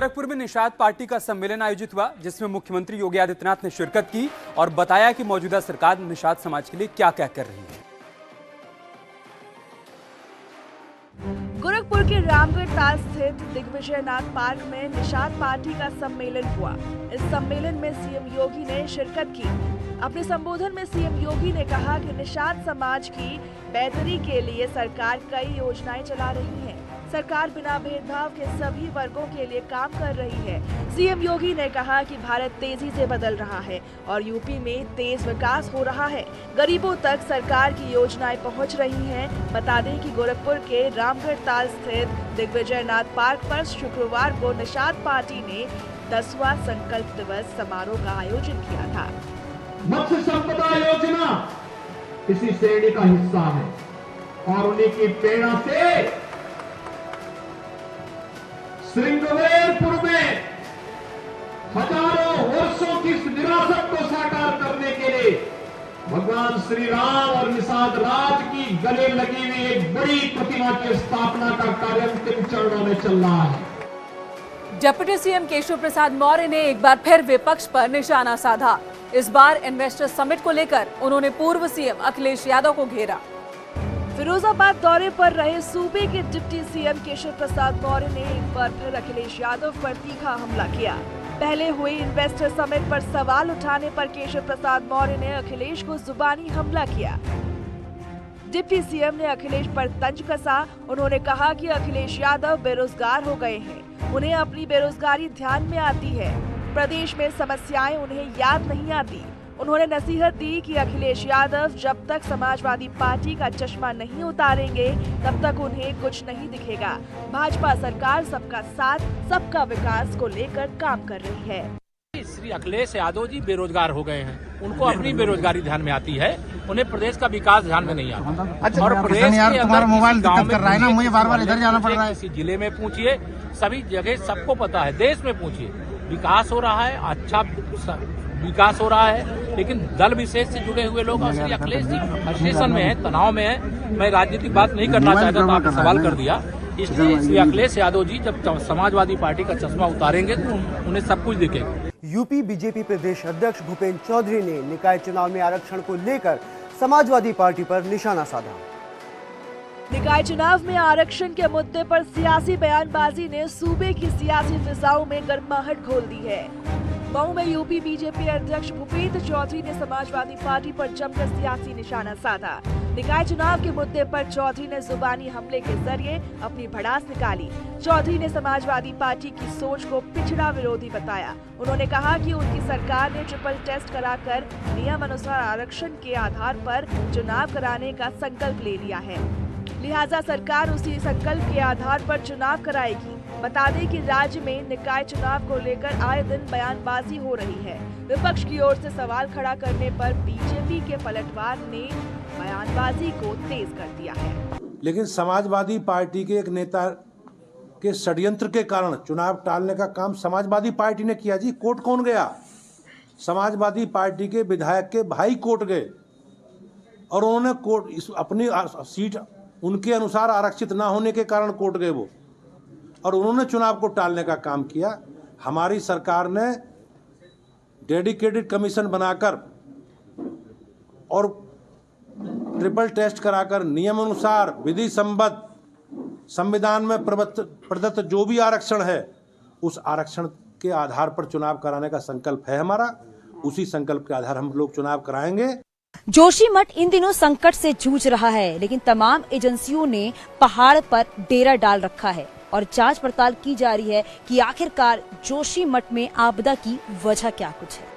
गोरखपुर में निषाद पार्टी का सम्मेलन आयोजित हुआ, जिसमें मुख्यमंत्री योगी आदित्यनाथ ने शिरकत की और बताया कि मौजूदा सरकार निषाद समाज के लिए क्या क्या कर रही है। गोरखपुर के रामगढ़ ताल स्थित दिग्विजयनाथ पार्क में निषाद पार्टी का सम्मेलन हुआ। इस सम्मेलन में सीएम योगी ने शिरकत की। अपने संबोधन में सीएम योगी ने कहा कि निषाद समाज की बेहतरी के लिए सरकार कई योजनाएं चला रही है। सरकार बिना भेदभाव के सभी वर्गों के लिए काम कर रही है। सीएम योगी ने कहा कि भारत तेजी से बदल रहा है और यूपी में तेज विकास हो रहा है। गरीबों तक सरकार की योजनाएं पहुंच रही हैं। बता दें कि गोरखपुर के रामगढ़ ताल स्थित दिग्विजयनाथ पार्क पर शुक्रवार को निषाद पार्टी ने 10वां संकल्प दिवस समारोह का आयोजन किया था। मत्स्य संपदा योजना इसी श्रेणी का हिस्सा है और उन्हीं की प्रेरणा से श्रृंगवेरपुर में हजारों वर्षों की विरासत को साकार करने के लिए भगवान श्री राम और निषाद राज की गले लगी हुई एक बड़ी प्रतिमा की स्थापना का कार्य अंतिम चरणों में चल रहा है। डिप्टी सीएम केशव प्रसाद मौर्य ने एक बार फिर विपक्ष पर निशाना साधा। इस बार इन्वेस्टर समिट को लेकर उन्होंने पूर्व सीएम अखिलेश यादव को घेरा। फिरोजाबाद दौरे पर रहे सूबे के डिप्टी सीएम केशव प्रसाद मौर्य ने एक बार फिर अखिलेश यादव पर तीखा हमला किया। पहले हुए इन्वेस्टर समिट पर सवाल उठाने पर केशव प्रसाद मौर्य ने अखिलेश को जुबानी हमला किया। डिप्टी सीएम ने अखिलेश पर तंज कसा। उन्होंने कहा कि अखिलेश यादव बेरोजगार हो गए हैं, उन्हें अपनी बेरोजगारी ध्यान में आती है, प्रदेश में समस्याएं उन्हें याद नहीं आती। उन्होंने नसीहत दी कि अखिलेश यादव जब तक समाजवादी पार्टी का चश्मा नहीं उतारेंगे तब तक उन्हें कुछ नहीं दिखेगा। भाजपा सरकार सबका साथ सबका विकास को लेकर काम कर रही है। श्री अखिलेश यादव जी बेरोजगार हो गए हैं, उनको अपनी बेरोजगारी ध्यान में आती है, उन्हें प्रदेश का विकास ध्यान में नहीं आता। अच्छा, और प्रदेश के अंदर मोबाइल दिक्कत कर रहा है ना, मुझे बार-बार इधर जाना पड़ रहा है। किसी जिले में पूछिए, सभी जगह सबको पता है, देश में पूछिए, विकास हो रहा है, अच्छा विकास हो रहा है, लेकिन दल विशेष से जुड़े हुए लोग और श्री अखिलेश जी फ्रस्ट्रेशन में है, तनाव में है। मैं राजनीतिक बात नहीं करना चाहता तो आपने सवाल कर दिया। इसलिए श्री अखिलेश यादव जी जब समाजवादी पार्टी का चश्मा उतारेंगे तो उन्हें सब कुछ दिखेगा। यूपी बीजेपी प्रदेश अध्यक्ष भूपेंद्र चौधरी ने निकाय चुनाव में आरक्षण को लेकर समाजवादी पार्टी पर निशाना साधा। निकाय चुनाव में आरक्षण के मुद्दे पर सियासी बयानबाजी ने सूबे की सियासी फिजाओं में गर्माहट घोल दी है। मऊ में यूपी बीजेपी अध्यक्ष भूपेंद्र चौधरी ने समाजवादी पार्टी पर जमकर सियासी निशाना साधा। निकाय चुनाव के मुद्दे पर चौधरी ने जुबानी हमले के जरिए अपनी भड़ास निकाली। चौधरी ने समाजवादी पार्टी की सोच को पिछड़ा विरोधी बताया। उन्होंने कहा कि उनकी सरकार ने ट्रिपल टेस्ट कराकर नियम अनुसार आरक्षण के आधार पर चुनाव कराने का संकल्प ले लिया है, लिहाजा सरकार उसी संकल्प के आधार पर चुनाव कराएगी। बता दें कि राज्य में निकाय चुनाव को लेकर आए दिन बयानबाजी हो रही है। विपक्ष की ओर से सवाल खड़ा करने पर बीजेपी के पलटवार ने बयानबाजी को तेज कर दिया है। लेकिन समाजवादी पार्टी के एक नेता के षड्यंत्र के कारण चुनाव टालने का काम समाजवादी पार्टी ने किया। जी, कोर्ट कौन गया? समाजवादी पार्टी के विधायक के भाई कोर्ट गए और उन्होंने कोर्ट अपनी सीट उनके अनुसार आरक्षित ना होने के कारण कोर्ट गए वो, और उन्होंने चुनाव को टालने का काम किया। हमारी सरकार ने डेडिकेटेड कमीशन बनाकर और ट्रिपल टेस्ट कराकर नियम अनुसार विधि संबद्ध संविधान में प्रदत्त जो भी आरक्षण है उस आरक्षण के आधार पर चुनाव कराने का संकल्प है हमारा। उसी संकल्प के आधार हम लोग चुनाव कराएंगे। जोशीमठ इन दिनों संकट से जूझ रहा है, लेकिन तमाम एजेंसियों ने पहाड़ पर डेरा डाल रखा है और जांच पड़ताल की जा रही है कि आखिरकार जोशीमठ में आपदा की वजह क्या कुछ है।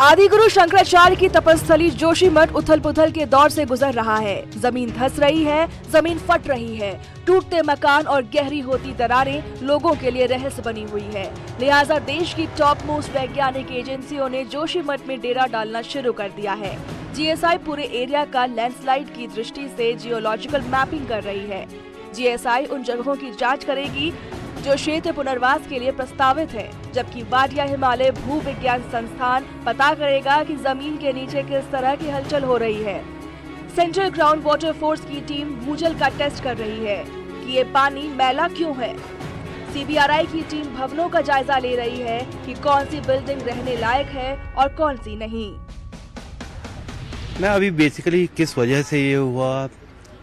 आदिगुरु शंकराचार्य की तपस्थली जोशीमठ उथल पुथल के दौर से गुजर रहा है। जमीन धंस रही है, जमीन फट रही है, टूटते मकान और गहरी होती दरारें लोगों के लिए रहस्य बनी हुई है। लिहाजा देश की टॉप मोस्ट वैज्ञानिक एजेंसियों ने जोशीमठ में डेरा डालना शुरू कर दिया है। जीएसआई पूरे एरिया का लैंडस्लाइड की दृष्टि से जियोलॉजिकल मैपिंग कर रही है। जीएसआई उन जगहों की जांच करेगी जो क्षेत्र पुनर्वास के लिए प्रस्तावित है, जबकि वाडिया हिमालय भू विज्ञान संस्थान पता करेगा कि जमीन के नीचे किस तरह की हलचल हो रही है। सेंट्रल ग्राउंड वाटर फोर्स की टीम भूजल का टेस्ट कर रही है कि ये पानी मैला क्यों है। सीबीआरआई की टीम भवनों का जायजा ले रही है कि कौन सी बिल्डिंग रहने लायक है और कौन सी नहीं। मैं अभी बेसिकली किस वजह से ये हुआ,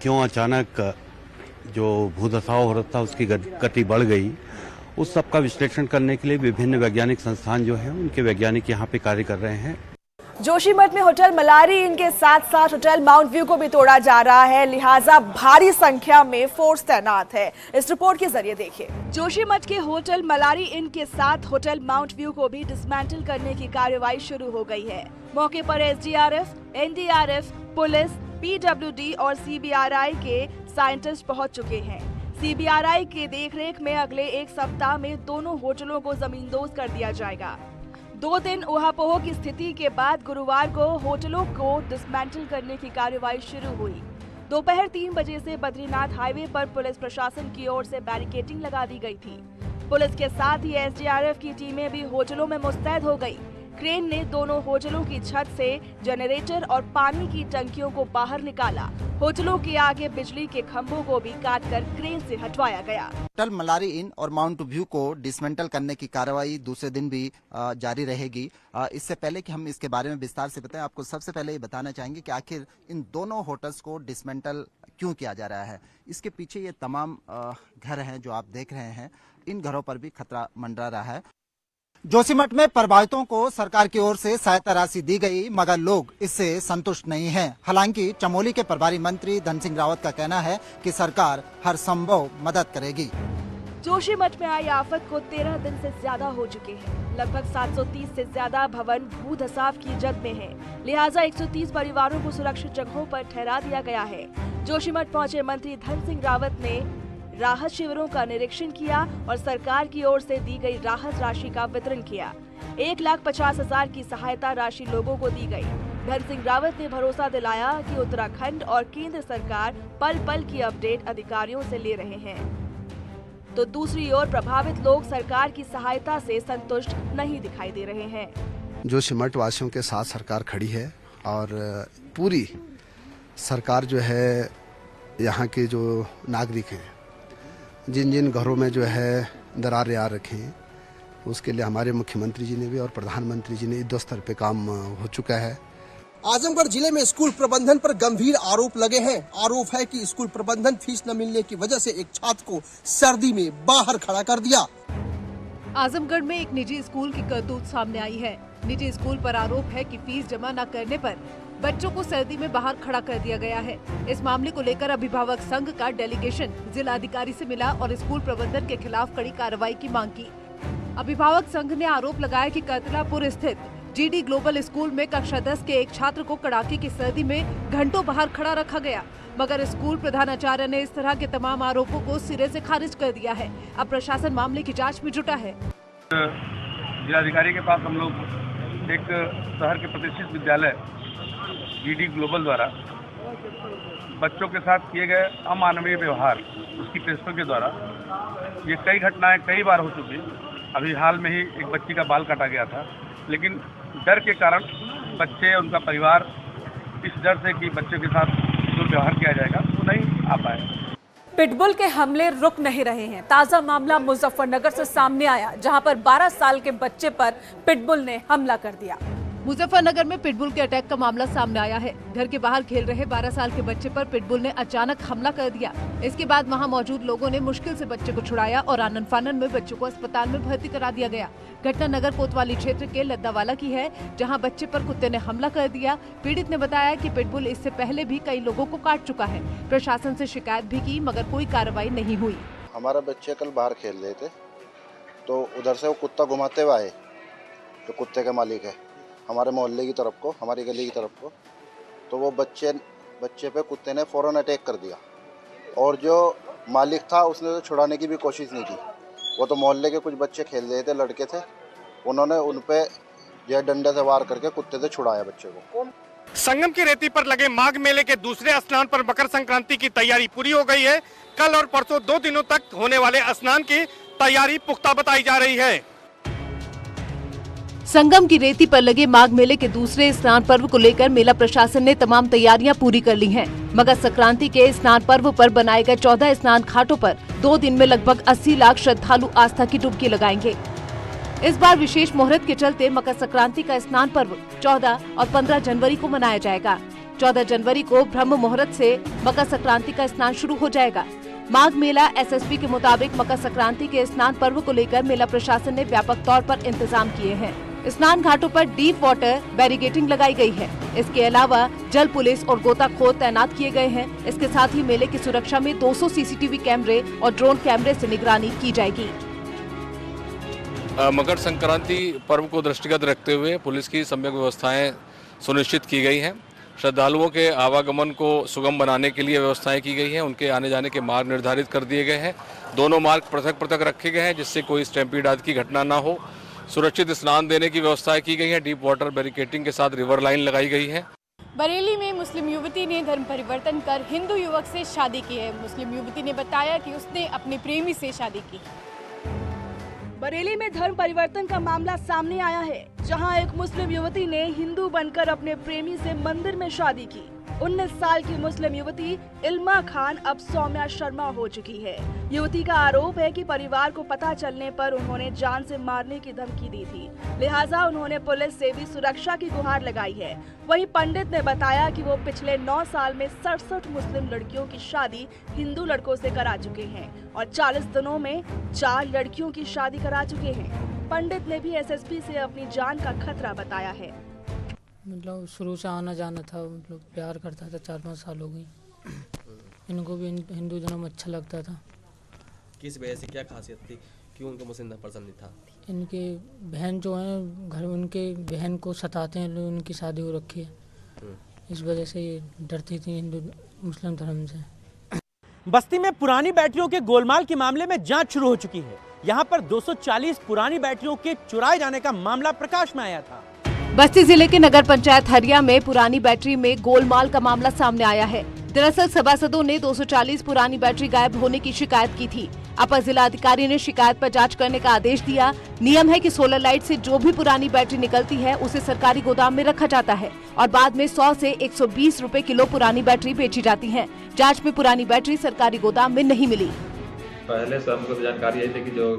क्यों अचानक जो भूदशाव हो रहा था उसकी गति बढ़ गई, उस सब का विश्लेषण करने के लिए विभिन्न वैज्ञानिक संस्थान जो हैं उनके वैज्ञानिक यहाँ पे कार्य कर रहे हैं। जोशीमठ में होटल मलारी इन के साथ साथ होटल माउंट व्यू को भी तोड़ा जा रहा है, लिहाजा भारी संख्या में फोर्स तैनात है। इस रिपोर्ट के जरिए देखिए। जोशीमठ के होटल मलारी इन के साथ होटल माउंट व्यू को भी डिसमेंटल करने की कार्रवाई शुरू हो गई है। मौके पर एसडीआरएफ, एनडीआरएफ, पुलिस, पीडब्ल्यूडी और सीबीआरआई के साइंटिस्ट पहुंच चुके हैं। सीबीआरआई के देखरेख में अगले एक सप्ताह में दोनों होटलों को जमींदोज कर दिया जाएगा। 2 दिन ऊहापोह की स्थिति के बाद गुरुवार को होटलों को डिसमेंटल करने की कार्रवाई शुरू हुई। दोपहर 3 बजे से बद्रीनाथ हाईवे पर पुलिस प्रशासन की ओर से बैरिकेडिंग लगा दी गई थी। पुलिस के साथ ही एसडीआरएफ की टीमें भी होटलों में मुस्तैद हो गई। क्रेन ने दोनों होटलों की छत से जनरेटर और पानी की टंकियों को बाहर निकाला। होटलों के आगे बिजली के खंभों को भी काटकर क्रेन से हटवाया गया। होटल मलारी इन और माउंट व्यू को डिसमेंटल करने की कार्रवाई दूसरे दिन भी जारी रहेगी। इससे पहले कि हम इसके बारे में विस्तार से बताएं, आपको सबसे पहले ये बताना चाहेंगे कि आखिर इन दोनों होटल्स को डिसमेंटल क्यों किया जा रहा है। इसके पीछे ये तमाम घर हैं जो आप देख रहे हैं, इन घरों पर भी खतरा मंडरा रहा है। जोशीमठ में प्रभावितों को सरकार की ओर से सहायता राशि दी गई, मगर लोग इससे संतुष्ट नहीं हैं। हालांकि चमोली के प्रभारी मंत्री धन सिंह रावत का कहना है कि सरकार हर संभव मदद करेगी। जोशीमठ में आई आफत को 13 दिन से ज्यादा हो चुके हैं। लगभग 730 से ज्यादा भवन भूधसाव की जद में हैं। लिहाजा 130 परिवारों को सुरक्षित जगहों पर ठहरा दिया गया है। जोशीमठ पहुंचे मंत्री धन सिंह रावत ने राहत शिविरों का निरीक्षण किया और सरकार की ओर से दी गई राहत राशि का वितरण किया। 1,50,000 की सहायता राशि लोगों को दी गई। धन सिंह रावत ने भरोसा दिलाया कि उत्तराखंड और केंद्र सरकार पल पल की अपडेट अधिकारियों से ले रहे हैं। तो दूसरी ओर प्रभावित लोग सरकार की सहायता से संतुष्ट नहीं दिखाई दे रहे हैं। जोशीमठ वासियों के साथ सरकार खड़ी है और पूरी सरकार जो है यहाँ के जो नागरिक हैं, जिन जिन घरों में जो है दरारें आ रखे हैं, उसके लिए हमारे मुख्यमंत्री जी ने भी और प्रधानमंत्री जी ने युद्ध स्तर पे काम हो चुका है। आजमगढ़ जिले में स्कूल प्रबंधन पर गंभीर आरोप लगे हैं। आरोप है कि स्कूल प्रबंधन फीस न मिलने की वजह से एक छात्र को सर्दी में बाहर खड़ा कर दिया। आजमगढ़ में एक निजी स्कूल की करतूत सामने आई है। निजी स्कूल पर आरोप है कि फीस जमा न करने पर बच्चों को सर्दी में बाहर खड़ा कर दिया गया है। इस मामले को लेकर अभिभावक संघ का डेलीगेशन जिला अधिकारी से मिला और स्कूल प्रबंधन के खिलाफ कड़ी कार्रवाई की मांग की। अभिभावक संघ ने आरोप लगाया कि कतलापुर स्थित जीडी ग्लोबल स्कूल में कक्षा 10 के एक छात्र को कड़ाके की सर्दी में घंटों बाहर खड़ा रखा गया, मगर स्कूल प्रधानाचार्य ने इस तरह के तमाम आरोपों को सिरे से खारिज कर दिया है। अब प्रशासन मामले की जाँच में जुटा है। जिलाधिकारी के पास हम लोग एक शहर के प्रतिष्ठित विद्यालय जीडी ग्लोबल द्वारा बच्चों के साथ किए गए अमानवीय व्यवहार, उसकी प्रिंसिपल के द्वारा ये कई घटनाएं कई बार हो चुकी। अभी हाल में ही एक बच्ची का बाल काटा गया था, लेकिन डर के कारण बच्चे उनका परिवार इस डर से कि बच्चों के साथ दुर्व्यवहार किया जाएगा वो नहीं आ पाए। पिटबुल के हमले रुक नहीं रहे हैं। ताजा मामला मुजफ्फरनगर से सामने आया, जहां पर 12 साल के बच्चे पर पिटबुल ने हमला कर दिया। मुजफ्फरनगर में पिटबुल के अटैक का मामला सामने आया है। घर के बाहर खेल रहे 12 साल के बच्चे पर पिटबुल ने अचानक हमला कर दिया। इसके बाद वहां मौजूद लोगों ने मुश्किल से बच्चे को छुड़ाया और आनन फानन में बच्चों को अस्पताल में भर्ती करा दिया गया। घटना नगर कोतवाली क्षेत्र के लद्दावाला की है, जहां बच्चे पर कुत्ते ने हमला कर दिया। पीड़ित ने बताया कि पिटबुल इससे पहले भी कई लोगों को काट चुका है। प्रशासन से शिकायत भी की, मगर कोई कार्रवाई नहीं हुई। हमारा बच्चे कल बाहर खेल रहे थे, तो उधर से वो कुत्ता घुमाते हुए आए, जो कुत्ते के मालिक है हमारे मोहल्ले की तरफ को, हमारी गली की तरफ को, तो वो बच्चे पे कुत्ते ने फौरन अटैक कर दिया और जो मालिक था उसने तो छुड़ाने की भी कोशिश नहीं की। वो तो मोहल्ले के कुछ बच्चे खेल रहे थे, लड़के थे, उन्होंने उन पे जो डंडे से वार करके कुत्ते से छुड़ाया बच्चे को। संगम की रेती पर लगे माघ मेले के दूसरे स्नान पर मकर संक्रांति की तैयारी पूरी हो गई है। कल और परसों 2 दिनों तक होने वाले स्नान की तैयारी पुख्ता बताई जा रही है। संगम की रेती पर लगे माघ मेले के दूसरे स्नान पर्व को लेकर मेला प्रशासन ने तमाम तैयारियां पूरी कर ली हैं। मकर संक्रांति के स्नान पर्व पर बनाए गए 14 स्नान घाटों पर 2 दिन में लगभग 80 लाख श्रद्धालु आस्था की डुबकी लगाएंगे। इस बार विशेष मुहूर्त के चलते मकर संक्रांति का स्नान पर्व 14 और 15 जनवरी को मनाया जाएगा। 14 जनवरी को ब्रह्म मुहूर्त से मकर संक्रांति का स्नान शुरू हो जाएगा। माघ मेला एसएसपी के मुताबिक मकर संक्रांति के स्नान पर्व को लेकर मेला प्रशासन ने व्यापक तौर पर इंतजाम किए हैं। स्नान घाटों पर डीप वाटर बैरिकेडिंग लगाई गई है। इसके अलावा जल पुलिस और गोताखोर तैनात किए गए हैं। इसके साथ ही मेले की सुरक्षा में 200 सीसीटीवी कैमरे और ड्रोन कैमरे से निगरानी की जाएगी। मकर संक्रांति पर्व को दृष्टिगत रखते हुए पुलिस की सम्यक व्यवस्थाएं सुनिश्चित की गई हैं। श्रद्धालुओं के आवागमन को सुगम बनाने के लिए व्यवस्थाएं की गई हैं। उनके आने जाने के मार्ग निर्धारित कर दिए गए हैं। दोनों मार्ग पृथक पृथक रखे गए हैं जिससे कोई स्टैम्पीड आदि की घटना ना हो। सुरक्षित स्नान देने की व्यवस्थाएं की गई हैं। डीप वाटर बैरिकेडिंग के साथ रिवर लाइन लगाई गई है। बरेली में मुस्लिम युवती ने धर्म परिवर्तन कर हिंदू युवक से शादी की है। मुस्लिम युवती ने बताया कि उसने अपने प्रेमी से शादी की। बरेली में धर्म परिवर्तन का मामला सामने आया है, जहां एक मुस्लिम युवती ने हिंदू बनकर अपने प्रेमी से मंदिर में शादी की। 19 साल की मुस्लिम युवती इल्मा खान अब सौम्या शर्मा हो चुकी है। युवती का आरोप है कि परिवार को पता चलने पर उन्होंने जान से मारने की धमकी दी थी, लिहाजा उन्होंने पुलिस से भी सुरक्षा की गुहार लगाई है। वहीं पंडित ने बताया कि वो पिछले 9 साल में 67 मुस्लिम लड़कियों की शादी हिंदू लड़कों से करा चुके हैं और 40 दिनों में 4 लड़कियों की शादी करा चुके हैं। पंडित ने भी एसएसपी से अपनी जान का खतरा बताया है। मतलब शुरू से आना जाना था, मतलब प्यार करता था। 4-5 साल हो गई। इनको भी हिंदू धर्म अच्छा लगता था। किस वजह से, क्या खासियत थी, क्यों उनको मुस्लिम धर्म पसंद था? इनके बहन जो हैं घर में, उनके बहन को सताते हैं, उनकी शादी हो रखी है। इस वजह से ये डरती थी हिंदू मुस्लिम धर्म से। बस्ती में पुरानी बैटरियों के गोलमाल के मामले में जांच शुरू हो चुकी है। यहाँ पर 240 पुरानी बैटरियों के चुराए जाने का मामला प्रकाश में आया था। बस्ती जिले के नगर पंचायत हरिया में पुरानी बैटरी में गोलमाल का मामला सामने आया है। दरअसल सभासदों ने 240 पुरानी बैटरी गायब होने की शिकायत की थी। अपर जिलाधिकारी ने शिकायत पर जांच करने का आदेश दिया। नियम है कि सोलर लाइट से जो भी पुरानी बैटरी निकलती है उसे सरकारी गोदाम में रखा जाता है और बाद में 100 से 120 रुपए किलो पुरानी बैटरी बेची जाती है। जाँच में पुरानी बैटरी सरकारी गोदाम में नहीं मिली। पहले से हमको जानकारी आई थी कि जो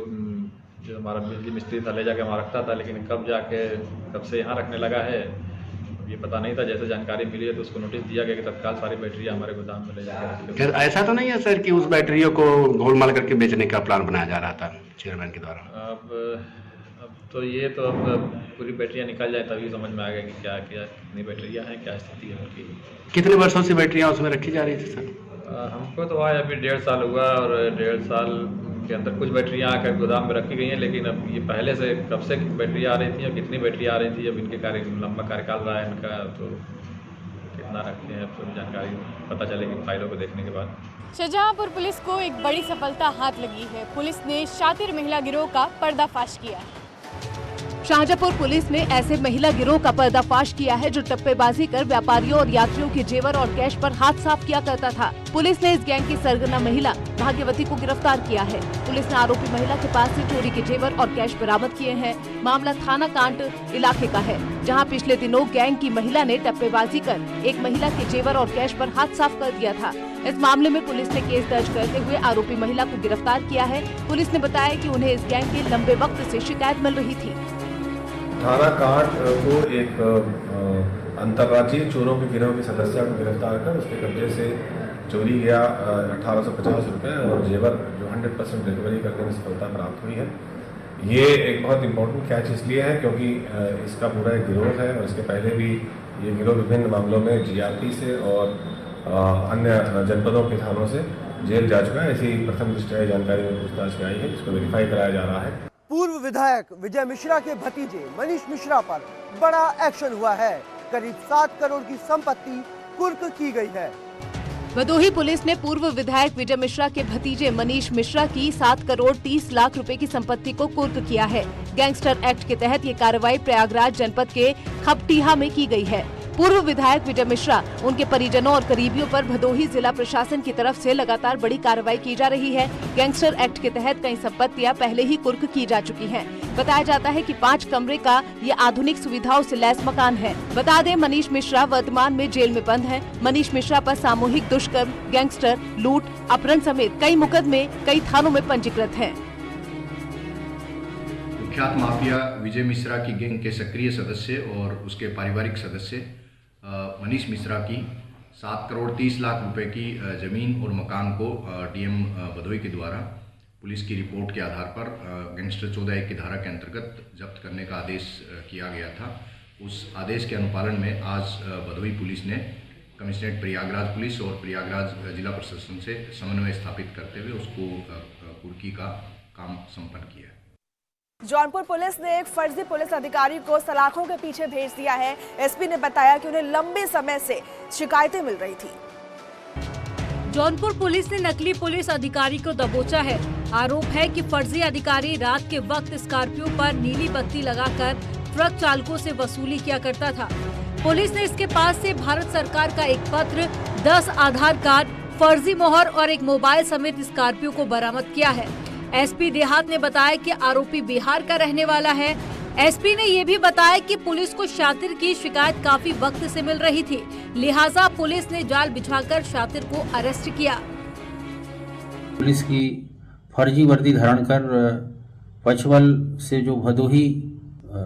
हमारा बिजली मिस्त्री था ले जाके वहाँ रखता था, लेकिन कब से यहाँ रखने लगा है ये पता नहीं था। जैसे जानकारी मिली है तो उसको नोटिस दिया गया कि तत्काल सारी बैटरियाँ हमारे गोदाम में ले जाकर। फिर ऐसा तो नहीं है सर कि उस बैटरियों को घोलमाल करके बेचने का प्लान बनाया जा रहा था चेयरमैन के द्वारा? अब तो पूरी बैटरियाँ निकल जाए तभी समझ में आ गया कि क्या कितनी बैटरियाँ हैं, क्या स्थिति है उनकी। कितने वर्षों से बैटरियाँ उसमें रखी जा रही थी सर? हमको तो आया अभी 1.5 साल हुआ और 1.5 साल के अंदर कुछ बैटरियाँ आकर गोदाम में रखी गई हैं, लेकिन अब ये पहले से कब से बैटरियाँ आ रही थी और कितनी बैटरियाँ आ रही थी, अब इनके लंबा कार्यकाल रहा है इनका, तो कितना रखते हैं अब तो जानकारी पता चलेगी फाइलों को देखने के बाद। शाहजहांपुर पुलिस को एक बड़ी सफलता हाथ लगी है। पुलिस ने शातिर महिला गिरोह का पर्दाफाश किया है। शाहजहांपुर पुलिस ने ऐसे महिला गिरोह का पर्दाफाश किया है जो टप्पेबाजी कर व्यापारियों और यात्रियों के जेवर और कैश पर हाथ साफ किया करता था। पुलिस ने इस गैंग की सरगना महिला भाग्यवती को गिरफ्तार किया है। पुलिस ने आरोपी महिला के पास से चोरी के जेवर और कैश बरामद किए हैं। मामला थाना कांट इलाके का है, जहां पिछले दिनों गैंग की महिला ने टप्पेबाजी कर एक महिला के जेवर और कैश पर हाथ साफ कर दिया था। इस मामले में पुलिस ने केस दर्ज करते हुए आरोपी महिला को गिरफ्तार किया है। पुलिस ने बताया कि उन्हें इस गैंग की लंबे वक्त से शिकायत मिल रही थी। थाना कांट को एक अंतर्राज्यीय चोरों के गिरोह के सदस्य को गिरफ्तार कर उसके कब्जे से चोरी गया 1850 रुपये और जेवर जो 100% रिकवरी करने में सफलता प्राप्त हुई है। ये एक बहुत इम्पोर्टेंट कैच इसलिए है क्योंकि इसका पूरा एक गिरोह है और इसके पहले भी ये गिरोह विभिन्न मामलों में जीआरपी से और अन्य जनपदों के थानों से जेल जा चुका है। ऐसी प्रथम दृष्टया जानकारी में पूछताछ में आई है, जिसको वेरीफाई कराया जा रहा है। पूर्व विधायक विजय मिश्रा के भतीजे मनीष मिश्रा पर बड़ा एक्शन हुआ है। करीब 7 करोड़ की संपत्ति कुर्क की गई है। भदोही पुलिस ने पूर्व विधायक विजय मिश्रा के भतीजे मनीष मिश्रा की 7 करोड़ 30 लाख रुपए की संपत्ति को कुर्क किया है। गैंगस्टर एक्ट के तहत ये कार्रवाई प्रयागराज जनपद के खपटीहा में की गई है। पूर्व विधायक विजय मिश्रा, उनके परिजनों और करीबियों पर भदोही जिला प्रशासन की तरफ से लगातार बड़ी कार्रवाई की जा रही है। गैंगस्टर एक्ट के तहत कई संपत्तियां पहले ही कुर्क की जा चुकी हैं। बताया जाता है कि 5 कमरे का ये आधुनिक सुविधाओं से लैस मकान है। बता दें, मनीष मिश्रा वर्तमान में जेल में बंद है। मनीष मिश्रा पर सामूहिक दुष्कर्म, गैंगस्टर, लूट, अपहरण समेत कई मुकदमे कई थानों में पंजीकृत हैं। कुख्यात माफिया विजय मिश्रा की गैंग के सक्रिय सदस्य और उसके पारिवारिक सदस्य मनीष मिश्रा की 7 करोड़ 30 लाख रुपए की जमीन और मकान को डीएम भदोही के द्वारा पुलिस की रिपोर्ट के आधार पर गैंगस्टर 14(1) की धारा के अंतर्गत जब्त करने का आदेश किया गया था। उस आदेश के अनुपालन में आज भदोही पुलिस ने कमिश्नरेट प्रयागराज पुलिस और प्रयागराज जिला प्रशासन से समन्वय स्थापित करते हुए उसको कुर्की का काम संपन्न किया। जौनपुर पुलिस ने एक फर्जी पुलिस अधिकारी को सलाखों के पीछे भेज दिया है। एसपी ने बताया कि उन्हें लंबे समय से शिकायतें मिल रही थी। जौनपुर पुलिस ने नकली पुलिस अधिकारी को दबोचा है। आरोप है कि फर्जी अधिकारी रात के वक्त स्कॉर्पियो पर नीली बत्ती लगाकर ट्रक चालकों से वसूली किया करता था। पुलिस ने इसके पास से भारत सरकार का एक पत्र, 10 आधार कार्ड, फर्जी मोहर और एक मोबाइल समेत स्कॉर्पियो को बरामद किया है। एसपी देहात ने बताया कि आरोपी बिहार का रहने वाला है। एसपी ने ये भी बताया कि पुलिस को शातिर की शिकायत काफी वक्त से मिल रही थी, लिहाजा पुलिस ने जाल बिछाकर शातिर को अरेस्ट किया। पुलिस की फर्जी वर्दी धारण कर पचवल से जो भदोही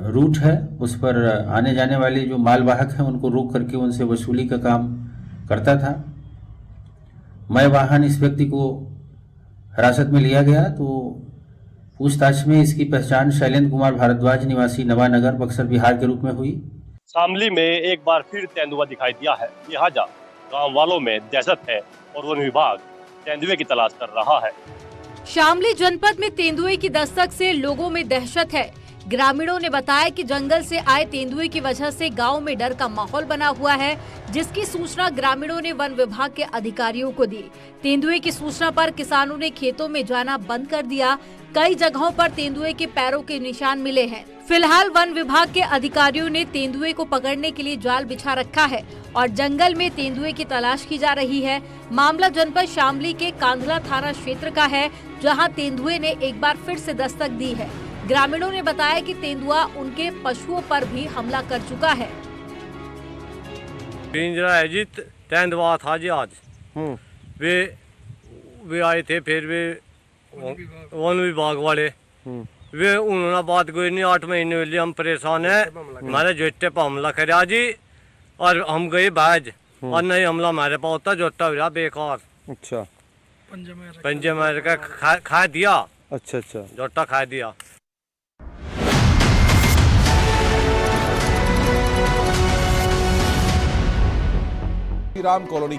रूट है उस पर आने जाने वाले जो मालवाहक हैं उनको रोक करके उनसे वसूली का काम करता था। मैं वाहन इस व्यक्ति को हिरासत में लिया गया तो पूछताछ में इसकी पहचान शैलेंद्र कुमार भारद्वाज निवासी नवानगर बक्सर बिहार के रूप में हुई। शामली में एक बार फिर तेंदुआ दिखाई दिया है, लिहाजा गांव वालों में दहशत है और वन विभाग तेंदुए की तलाश कर रहा है। शामली जनपद में तेंदुए की दस्तक से लोगों में दहशत है। ग्रामीणों ने बताया कि जंगल से आए तेंदुए की वजह से गांव में डर का माहौल बना हुआ है, जिसकी सूचना ग्रामीणों ने वन विभाग के अधिकारियों को दी। तेंदुए की सूचना पर किसानों ने खेतों में जाना बंद कर दिया। कई जगहों पर तेंदुए के पैरों के निशान मिले हैं। फिलहाल वन विभाग के अधिकारियों ने तेंदुए को पकड़ने के लिए जाल बिछा रखा है और जंगल में तेंदुए की तलाश की जा रही है। मामला जनपद शामली के कांधला थाना क्षेत्र का है, जहां तेंदुए ने एक बार फिर से दस्तक दी है। ग्रामीणों ने बताया कि तेंदुआ उनके पशुओं पर भी हमला कर चुका है। पिंजरा है जी, तेंदुआ था जी आज। वे आए थे, फिर वे वन विभाग वाले वे उन्होंने बात कोई नहीं। 8 महीने वाले हम परेशान है, हमारे जोटे पर हमला कराया जी और हम गए बाज और नहीं हमला हमारे पास होता, जोटा हुआ बेकार। अच्छा, पंजे मार का खा दिया। अच्छा, जोटा खा दिया। राम कॉलोनी